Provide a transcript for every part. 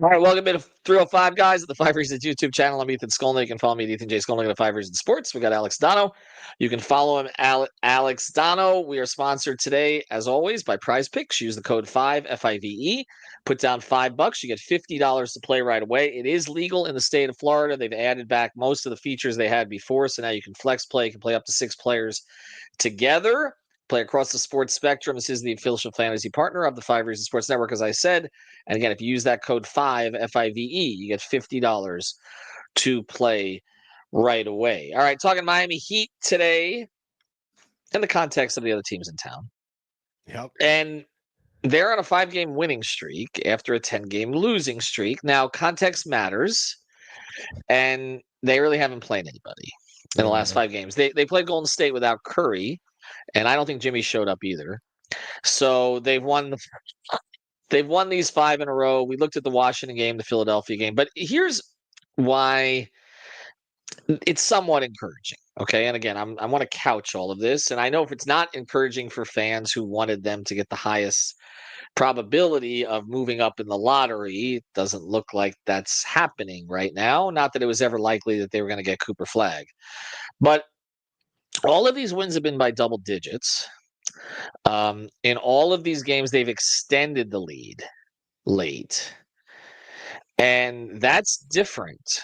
All right, welcome to 305 guys at the Five Reasons YouTube channel. I'm Ethan Skolnick. You can follow me at Ethan J. Skolnick at 5 Reasons Sports. We got Alex Donno. You can follow him, Alex Donno. We are sponsored today, as always, by Prize Picks. Use the code 5 FIVE. Put down $5. You get $50 to play right away. It is legal in the state of Florida. They've added back most of the features they had before, so now you can flex play. You can play up to 6 players together. Play across the sports spectrum. This is the official fantasy partner of the 5 Reasons Sports Network, as I said. And again, if you use that code 5 FIVE, you get $50 to play right away. All right, talking Miami Heat today in the context of the other teams in town. Yep. And they're on a 5-game winning streak after a 10-game losing streak. Now, context matters, and they really haven't played anybody in the last 5 games. They played Golden State without Curry, and I don't think Jimmy showed up either. So they've won these 5 in a row. We looked at the Washington game, the Philadelphia game, but here's why it's somewhat encouraging. Okay. And again, I want to couch all of this. And I know if it's not encouraging for fans who wanted them to get the highest probability of moving up in the lottery, it doesn't look like that's happening right now. Not that it was ever likely that they were going to get Cooper Flag. But all of these wins have been by double digits. In all of these games, they've extended the lead late. And that's different.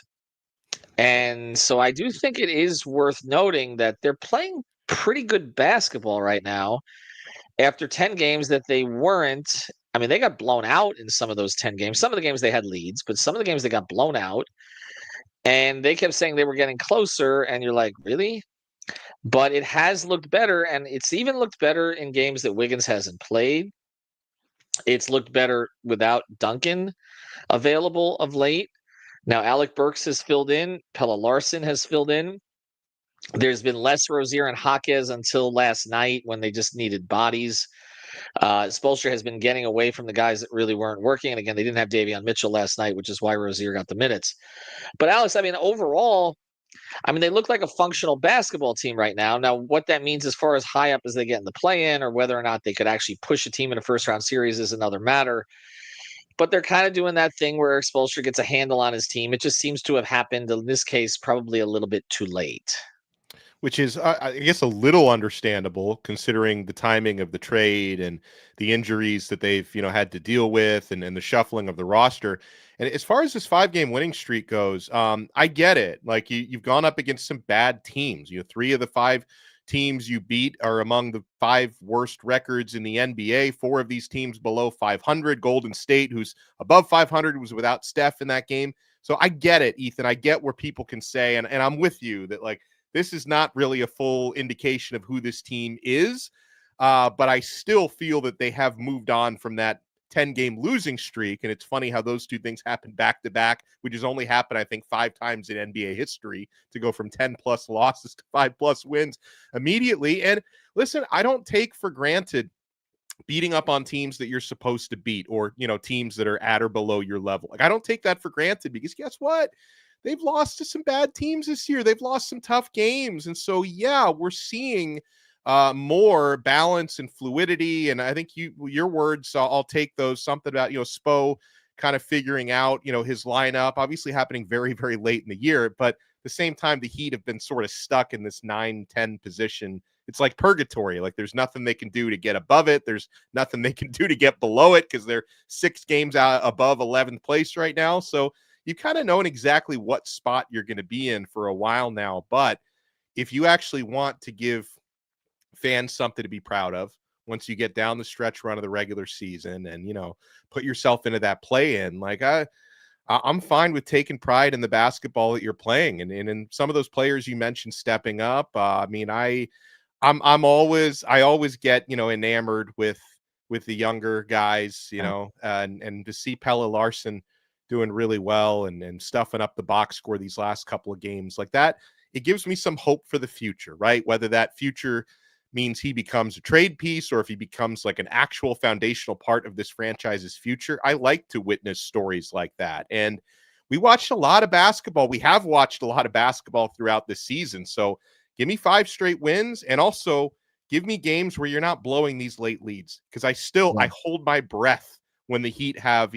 And so I do think it is worth noting that they're playing pretty good basketball right now after 10 games that they weren't. I mean, they got blown out in some of those 10 games. Some of the games they had leads, but some of the games they got blown out. And they kept saying they were getting closer. And you're like, really? But it has looked better. And it's even looked better in games that Wiggins hasn't played. It's looked better without Duncan available of late. Now, Alec Burks has filled in. Pelle Larsson has filled in. There's been less Rozier and Jaquez until last night when they just needed bodies. Spoelstra has been getting away from the guys that really weren't working. And again, they didn't have Davion Mitchell last night, which is why Rozier got the minutes. But Alex, I mean, overall, they look like a functional basketball team right now. Now, what that means as far as high up as they get in the play-in or whether or not they could actually push a team in a first-round series is another matter. But they're kind of doing that thing where Erik Spoelstra gets a handle on his team. It just seems to have happened, in this case, probably a little bit too late. Which is, I guess, a little understandable considering the timing of the trade and the injuries that they've, had to deal with and the shuffling of the roster. And as far as this 5-game winning streak goes, I get it. Like you've gone up against some bad teams. 3 of the 5 teams you beat are among the 5 worst records in the NBA. 4 of these teams below 500. Golden State, who's above 500, was without Steph in that game. So I get it, Ethan. I get where people can say, and I'm with you that this is not really a full indication of who this team is, but I still feel that they have moved on from that 10-game losing streak. And it's funny how those two things happen back to back, which has only happened, I think, 5 times in NBA history, to go from 10-plus losses to 5-plus wins immediately. And listen, I don't take for granted beating up on teams that you're supposed to beat or, teams that are at or below your level. I don't take that for granted because guess what? They've lost to some bad teams this year. They've lost some tough games. And so, yeah, we're seeing more balance and fluidity. And I think your words, I'll take those, something about, Spo kind of figuring out, his lineup, obviously happening very, very late in the year. But at the same time, the Heat have been sort of stuck in this 9-10 position. It's like purgatory. Like there's nothing they can do to get above it. There's nothing they can do to get below it because they're 6 games out above 11th place right now. So you kind of known exactly what spot you're going to be in for a while now. But if you actually want to give fans something to be proud of once you get down the stretch run of the regular season and, put yourself into that play-in, I'm fine with taking pride in the basketball that you're playing. And in some of those players you mentioned stepping up, I always get, enamored with the younger guys, and to see Pelle Larsson doing really well and stuffing up the box score these last couple of games like that, it gives me some hope for the future, right? Whether that future means he becomes a trade piece or if he becomes like an actual foundational part of this franchise's future. I like to witness stories like that. And we watched a lot of basketball. We have watched a lot of basketball throughout this season. So give me 5 straight wins and also give me games where you're not blowing these late leads because I hold my breath when the Heat have,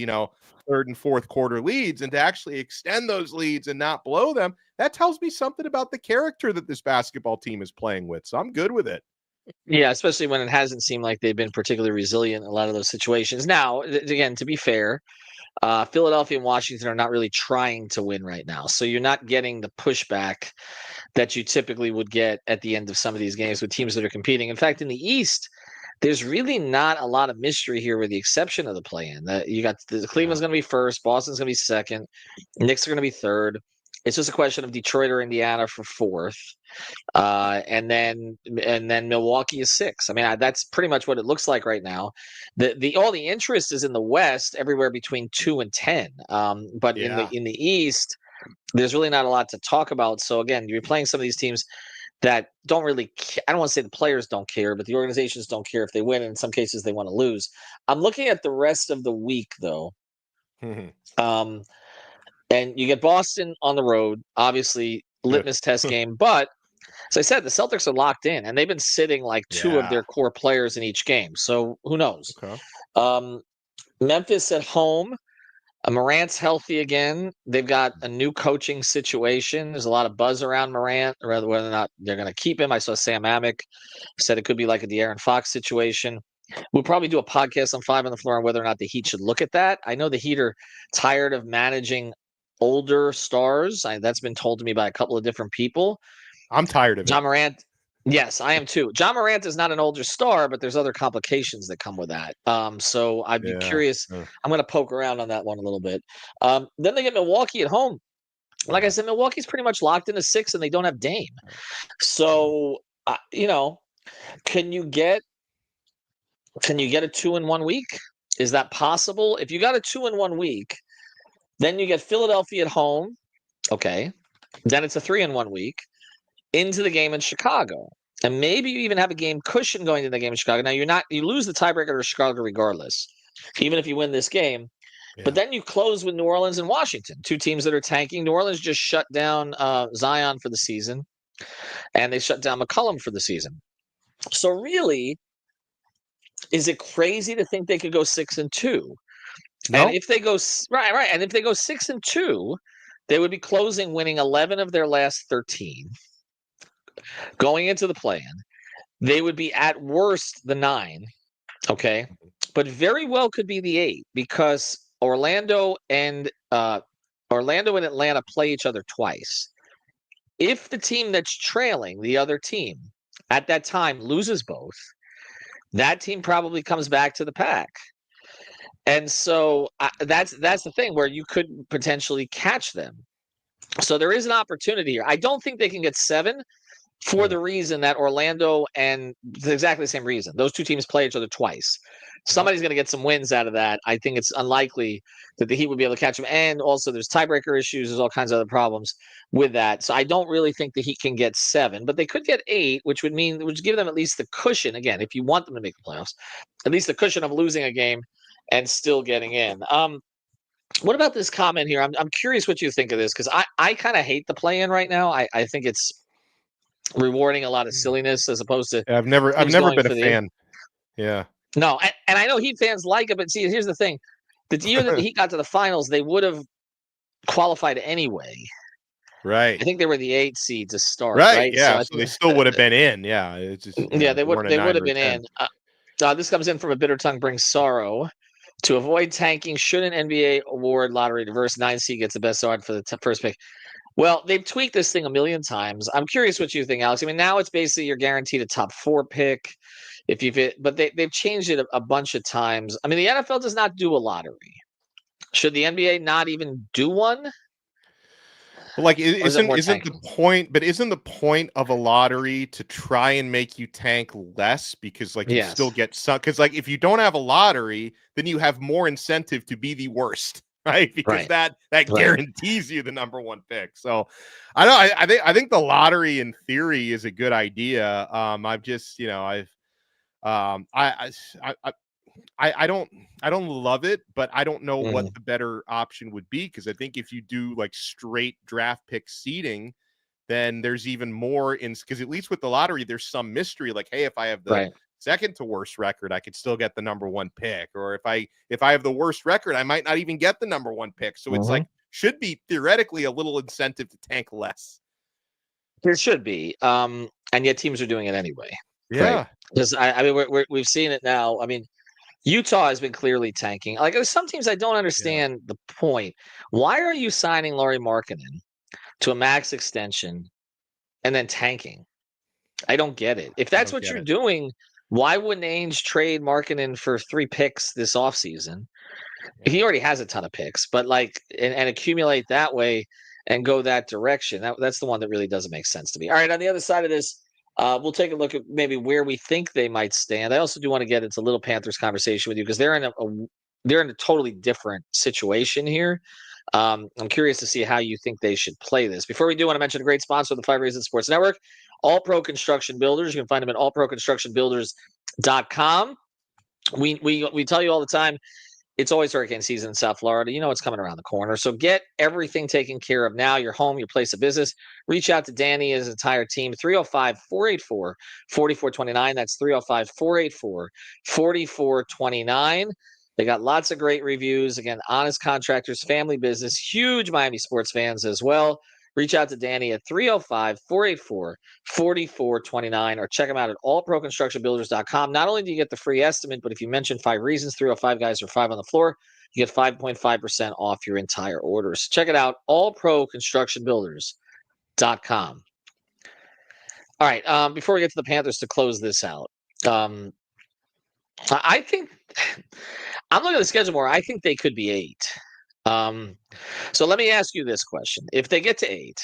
third and fourth quarter leads, and to actually extend those leads and not blow them, that tells me something about the character that this basketball team is playing with. So I'm good with it. Yeah, especially when it hasn't seemed like they've been particularly resilient in a lot of those situations. Now, again, to be fair, Philadelphia and Washington are not really trying to win right now. So you're not getting the pushback that you typically would get at the end of some of these games with teams that are competing. In fact, in the East, there's really not a lot of mystery here with the exception of the play-in. You got Cleveland's going to be first, Boston's going to be second, Knicks are going to be third. It's just a question of Detroit or Indiana for fourth. And then Milwaukee is six. I mean, that's pretty much what it looks like right now. All the interest is in the West, everywhere between 2 and 10. But in the East, there's really not a lot to talk about. So again, you're playing some of these teams that don't really. I don't want to say the players don't care, but the organizations don't care if they win. And in some cases, they want to lose. I'm looking at the rest of the week though. And you get Boston on the road, obviously litmus test game, but as I said, the Celtics are locked in, and they've been sitting like two of their core players in each game. So who knows? Okay. Memphis at home. Morant's healthy again. They've got a new coaching situation. There's a lot of buzz around Morant, or whether or not they're going to keep him. I saw Sam Amick said it could be like a De'Aaron Fox situation. We'll probably do a podcast on Five on the Floor on whether or not the Heat should look at that. I know the Heat are tired of managing older stars. That's been told to me by a couple of different people. I'm tired of it. Ja Morant. Yes, I am too. Ja Morant is not an older star, but there's other complications that come with that. So I'd be curious. I'm going to poke around on that one a little bit. Then they get Milwaukee at home. Like I said, Milwaukee's pretty much locked into 6, and they don't have Dame. So can you get a 2 in 1 week? Is that possible? If you got a 2 in 1 week, then you get Philadelphia at home. Okay, then it's a 3 in 1 week. Into the game in Chicago. And maybe you even have a game cushion going into the game in Chicago. Now you lose the tiebreaker to Chicago regardless, even if you win this game. Yeah. But then you close with New Orleans and Washington, two teams that are tanking. New Orleans just shut down Zion for the season, and they shut down McCollum for the season. So really, is it crazy to think they could go 6-2? No. And if they go right, and if they go 6-2, they would be closing winning 11 of their last 13. Going into the play-in, they would be at worst the 9, okay, but very well could be the 8 because Orlando and Atlanta play each other twice. If the team that's trailing the other team at that time loses both, that team probably comes back to the pack. And so that's the thing where you could potentially catch them. So there is an opportunity here. I don't think they can get 7. For the reason that Orlando and exactly the same reason. Those two teams play each other twice. Somebody's going to get some wins out of that. I think it's unlikely that the Heat would be able to catch them. And also there's tiebreaker issues. There's all kinds of other problems with that. So I don't really think the Heat can get 7, but they could get 8, which would give them at least the cushion. Again, if you want them to make the playoffs, at least the cushion of losing a game and still getting in. What about this comment here? I'm curious what you think of this because I kind of hate the play-in right now. I think it's rewarding a lot of silliness as opposed to I've never been a fan. Yeah. No, and I know Heat fans like it, but see, here's the thing. The year that the Heat got to the finals, they would have qualified anyway. Right. I think they were the 8 seed to start. Right. Yeah. So they still would have been in. Yeah. It's just, they would have been in. This comes in from a bitter tongue brings sorrow. To avoid tanking, should an NBA award lottery diverse 9 seed gets the best odds for the first pick? Well, they've tweaked this thing a million times. I'm curious what you think, Alex. I mean, now it's basically you're guaranteed a top 4 pick but they've changed it a bunch of times. I mean, the NFL does not do a lottery. Should the NBA not even do one? But like, isn't the point of a lottery to try and make you tank less because like you still get some? Because like if you don't have a lottery, then you have more incentive to be the worst. Right, because that guarantees you the number 1 pick. So, I think the lottery in theory is a good idea. I've just I don't love it, but I don't know what the better option would be because I think if you do like straight draft pick seeding, then there's even more because at least with the lottery there's some mystery. Like, hey, if I have the second to worst record, I could still get the number one pick. Or if I have the worst record, I might not even get the number one pick. So it's like should be theoretically a little incentive to tank less. There should be, and yet teams are doing it anyway. Yeah, right? Because I mean we've seen it now. I mean, Utah has been clearly tanking. Like there's some teams I don't understand the point. Why are you signing Lauri Markkanen to a max extension and then tanking? I don't get it. If that's what you're doing, why wouldn't Ainge trade Markkanen for 3 picks this offseason? He already has a ton of picks, but like and accumulate that way and go that direction. That's the one that really doesn't make sense to me. All right, on the other side of this, we'll take a look at maybe where we think they might stand. I also do want to get into a little Panthers conversation with you because they're in a totally different situation here. I'm curious to see how you think they should play this. Before we do, I want to mention a great sponsor of the 5 Reasons Sports Network, All Pro Construction Builders. You can find them at allproconstructionbuilders.com. We tell you all the time, it's always hurricane season in South Florida. You know it's coming around the corner. So get everything taken care of now. Your home, your place of business. Reach out to Danny and his entire team. 305-484-4429. That's 305-484-4429. They got lots of great reviews. Again, honest contractors, family business, huge Miami sports fans as well. Reach out to Danny at 305-484-4429 or check him out at allproconstructionbuilders.com. Not only do you get the free estimate, but if you mention 5 Reasons, 305 guys or 5 on the floor, you get 5.5% off your entire order. So check it out, allproconstructionbuilders.com. All right, before we get to the Panthers to close this out, I think I'm looking at the schedule more. I think they could be 8. So let me ask you this question. If they get to 8,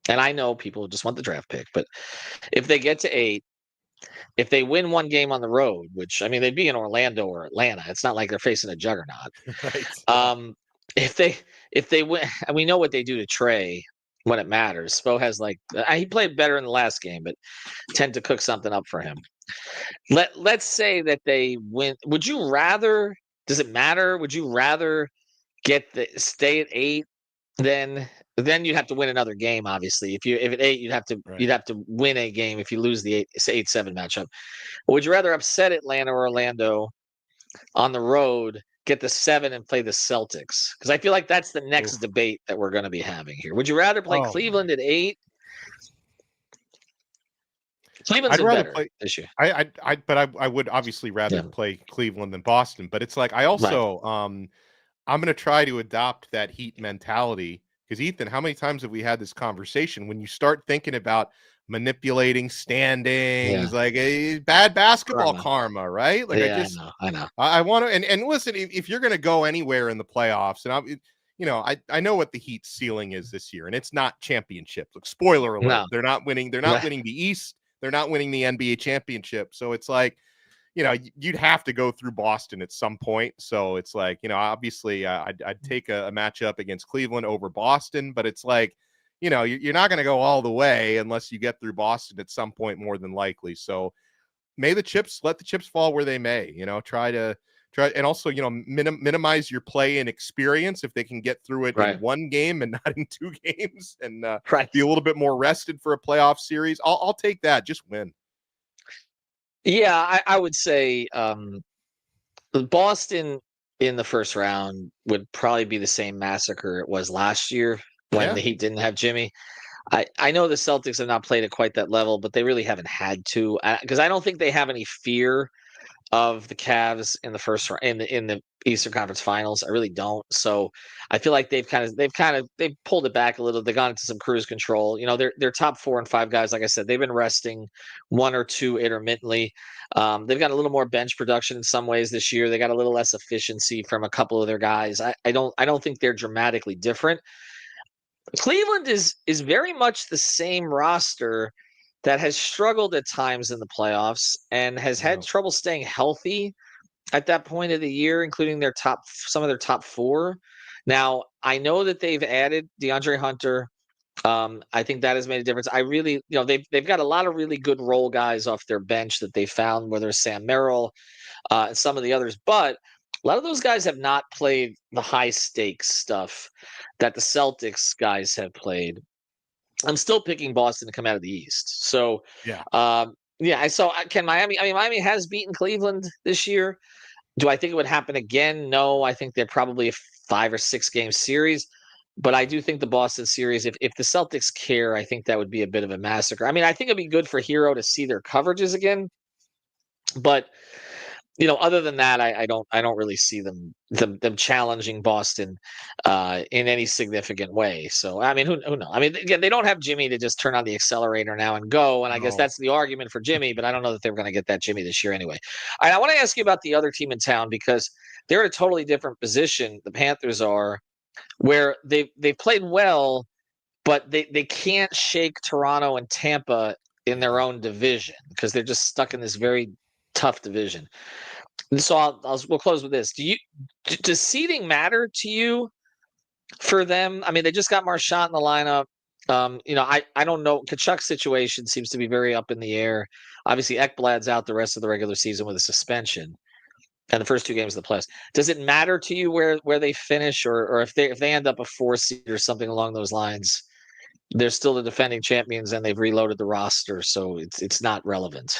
and I know people just want the draft pick, but if they get to 8, if they win one game on the road, which, I mean, they'd be in Orlando or Atlanta. It's not like they're facing a juggernaut. Right. If they win, and we know what they do to Trey when it matters. Spo has he played better in the last game, but tend to cook something up for him. Let's say that they win. Would you rather, does it matter? Would you rather stay at 8, then you'd have to win another game. Obviously, if at 8, you'd have to win a game if you lose the 8-7 matchup. Or would you rather upset Atlanta or Orlando on the road, get the 7 and play the Celtics? Because I feel like that's the next debate that we're going to be having here. Would you rather play Cleveland at 8? Cleveland's better this year. I would obviously rather play Cleveland than Boston. But it's like I also I'm going to try to adopt that Heat mentality because, Ethan, how many times have we had this conversation? When you start thinking about manipulating standings, like a bad basketball karma, right? Like I know. I want to, and listen, if you're going to go anywhere in the playoffs, and I know what the Heat's ceiling is this year, and it's not championship. Look, spoiler alert, No. they're not winning. They're not winning the East. They're not winning the NBA championship. So it's like, you'd have to go through Boston at some point. So it's like, obviously I'd take a matchup against Cleveland over Boston, but it's like, you're not going to go all the way unless you get through Boston at some point, more than likely. So let the chips fall where they may, try and also, minimize your play and experience if they can get through it in one game and not in 2 games and be a little bit more rested for a playoff series. I'll take that. Just win. Yeah, I would say Boston in the first round would probably be the same massacre it was last year when the Heat didn't have Jimmy. I know the Celtics have not played at quite that level, but they really haven't had to, because I don't think they have any fear of the Cavs in the first round in the Eastern Conference Finals. I really don't. So I feel like they've pulled it back a little. They've gone into some cruise control. Their top 4 and 5 guys, like I said, they've been resting 1 or 2 intermittently. They've got a little more bench production in some ways this year. They got a little less efficiency from a couple of their guys. I don't think they're dramatically different. Cleveland is very much the same roster that has struggled at times in the playoffs and has had trouble staying healthy at that point of the year, including some of their top 4. Now, I know that they've added DeAndre Hunter. I think that has made a difference. I really, they've got a lot of really good role guys off their bench that they found, whether it's Sam Merrill and some of the others. But a lot of those guys have not played the high stakes stuff that the Celtics guys have played. I'm still picking Boston to come out of the East. So Yeah, I saw. Can Miami? I mean, Miami has beaten Cleveland this year. Do I think it would happen again? No, I think they're probably a 5 or 6 game series. But I do think the Boston series, if the Celtics care, I think that would be a bit of a massacre. I mean, I think it'd be good for Hero to see their coverages again. But other than that, I don't really see them challenging Boston in any significant way. So I mean, who knows? I mean, again, they don't have Jimmy to just turn on the accelerator now and go. And I guess No. that's the argument for Jimmy. But I don't know that they're going to get that Jimmy this year anyway. All right, I want to ask you about the other team in town because they're in a totally different position. The Panthers are, where they've played well, but they can't shake Toronto and Tampa in their Yeah. own division because they're just stuck in this very tough division. And so we'll close with this. Does seeding matter to you for them? I mean, they just got Marchand in the lineup. I don't know. Kachuk's situation seems to be very up in the air. Obviously, Ekblad's out the rest of the regular season with a suspension, and the first 2 games of the playoffs. Does it matter to you where they finish, or if they end up a 4 seed or something along those lines? They're still the defending champions, and they've reloaded the roster, so it's not relevant.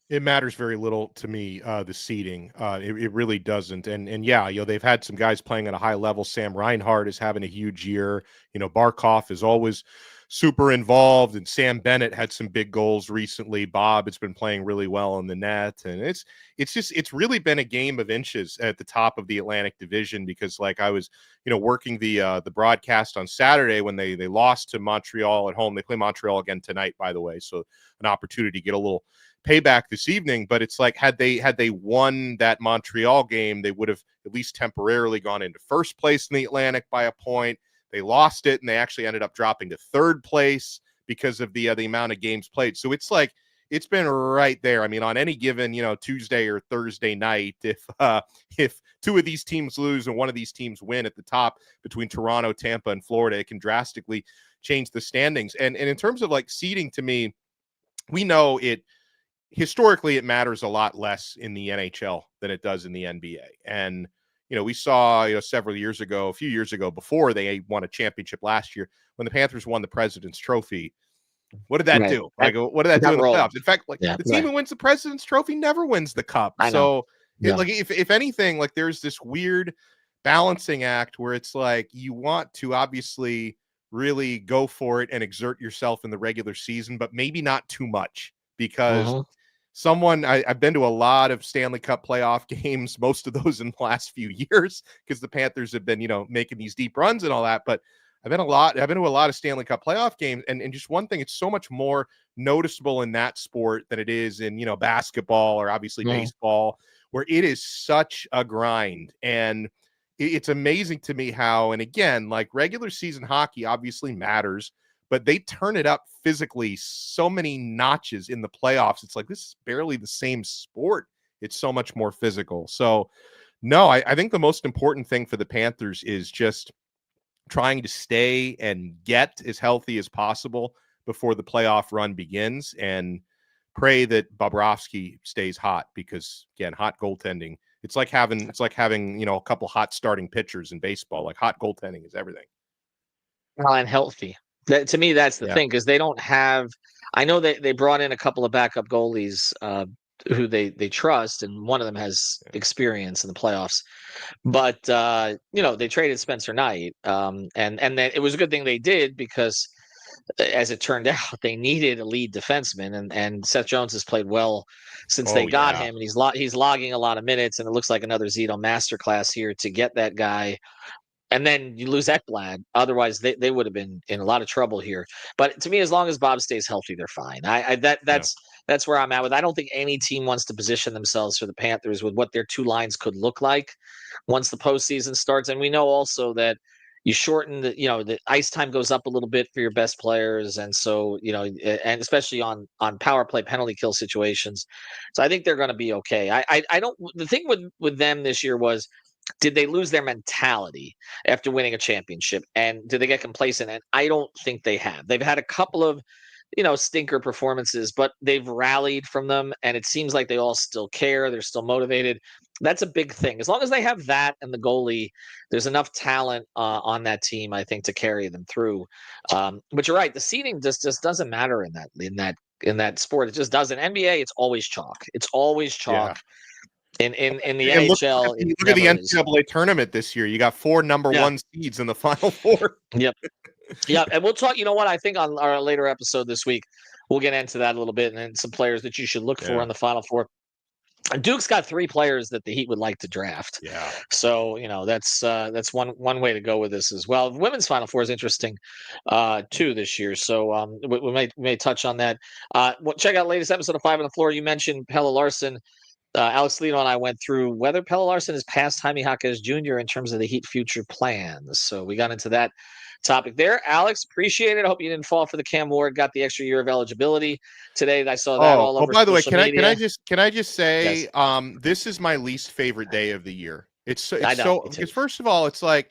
It matters very little to me, the seeding. It really doesn't. And yeah, they've had some guys playing at a high level. Sam Reinhart is having a huge year. Barkov is always super involved, and Sam Bennett had some big goals recently. Bob has been playing really well in the net, and it's really been a game of inches at the top of the Atlantic Division because, like, I was working the broadcast on Saturday when they lost to Montreal at home. They play Montreal again tonight, by the way, so an opportunity to get a little payback this evening. But it's like, had they won that Montreal game, they would have at least temporarily gone into first place in the Atlantic by a point. They lost it, and they actually ended up dropping to third place because of the amount of games played. So it's like, it's been right there. I mean, on any given Tuesday or Thursday night, if 2 of these teams lose and 1 of these teams win at the top between Toronto, Tampa, and Florida, it can drastically change the standings. And in terms of like seeding, to me, we know historically it matters a lot less in the NHL than it does in the NBA. And we saw a few years ago, before they won a championship last year, when the Panthers won the President's Trophy. What did that Right. do? Like, what did that do in the playoffs? In fact, like, Yeah, the team who wins the President's Trophy never wins the cup. I know. So, Yeah. like, if anything, like, there's this weird balancing act where it's like you want to obviously really go for it and exert yourself in the regular season, but maybe not too much, because I've been to a lot of Stanley Cup playoff games, most of those in the last few years, because the Panthers have been, making these deep runs and all that. But I've been to a lot of Stanley Cup playoff games. And just one thing, it's so much more noticeable in that sport than it is in, basketball or obviously baseball, where it is such a grind. And it's amazing to me how, and again, like, regular season hockey obviously matters, but they turn it up physically so many notches in the playoffs. It's like, this is barely the same sport. It's so much more physical. So, no, I think the most important thing for the Panthers is just trying to stay and get as healthy as possible before the playoff run begins, and pray that Bobrovsky stays hot, because, again, hot goaltending, it's like having a couple hot starting pitchers in baseball. Like, hot goaltending is everything. And healthy. To me, that's the Yeah. thing, because they don't have. I know they brought in a couple of backup goalies who they trust, and one of them has experience in the playoffs. But they traded Spencer Knight, and then it was a good thing they did, because, as it turned out, they needed a lead defenseman, and Seth Jones has played well since they Oh, got yeah. him, and he's logging a lot of minutes, and it looks like another Zito masterclass here to get that guy. And then you lose Ekblad. Otherwise, they would have been in a lot of trouble here. But to me, as long as Bob stays healthy, they're fine. That's where I'm at with. I don't think any team wants to position themselves for the Panthers with what their 2 lines could look like once the postseason starts. And we know also that you shorten the ice time goes up a little bit for your best players, and so and especially on power play penalty kill situations. So I think they're going to be okay. I don't. The thing with them this year was, did they lose their mentality after winning a championship, and did they get complacent? And I don't think they have. They've had a couple of stinker performances, but they've rallied from them, and it seems like they all still care. They're still motivated. That's a big thing. As long as they have that and the goalie, there's enough talent on that team, I think, to carry them through. But you're right. The seeding just doesn't matter in that sport. It just doesn't. NBA, it's always chalk. It's always chalk. In the And NHL, look at the NCAA tournament this year. You got 4 number 1 seeds in the Final Four. Yep. Yeah, and we'll talk. You know what? I think on our later episode this week, we'll get into that a little bit, and then some players that you should look for in the Final Four. Duke's got 3 players that the Heat would like to draft. Yeah. So that's one way to go with this as well. The women's Final Four is interesting too this year. So we may touch on that. Check out the latest episode of 5 on the Floor. You mentioned Pelle Larsson. Alex Lino and I went through whether Pelle Larsson is past Jaime Jaquez Jr. in terms of the Heat future plans. So we got into that topic there. Alex, appreciate it. I hope you didn't fall for the Cam Ward. Got the extra year of eligibility today. I saw that all over. By the way, can media. I just say, yes. This is my least favorite day of the year. It's so because first of all, it's like,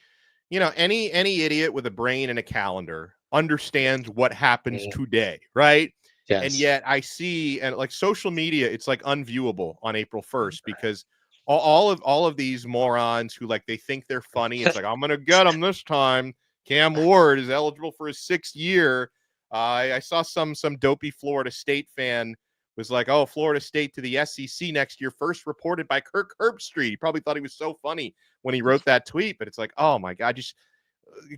any idiot with a brain and a calendar understands what happens today, right? Yes. And yet I see, and like social media, it's like unviewable on April 1st because all of these morons who like they think they're funny. It's like, I'm gonna get them this time. Cam Ward is eligible for his 6th year. I saw some dopey Florida State fan was like, "Oh, Florida State to the SEC next year, first reported by Kirk Herbstreit." He probably thought he was so funny when he wrote that tweet, but it's like, oh my God, just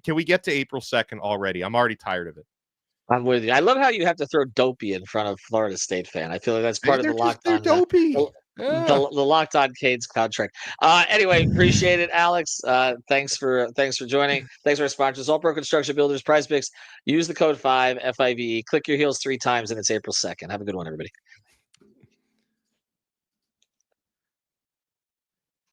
can we get to April 2nd already? I'm already tired of it. I'm with you. I love how you have to throw dopey in front of Florida State fan. I feel like that's part of the Locked On. Dopey. The Locked On Canes contract. Anyway, appreciate it, Alex. Thanks for joining. Thanks for our sponsors, All Pro Construction Builders, Prize Picks. Use the code 5 FIVE. Click your heels 3 times, and it's April 2nd. Have a good one, everybody.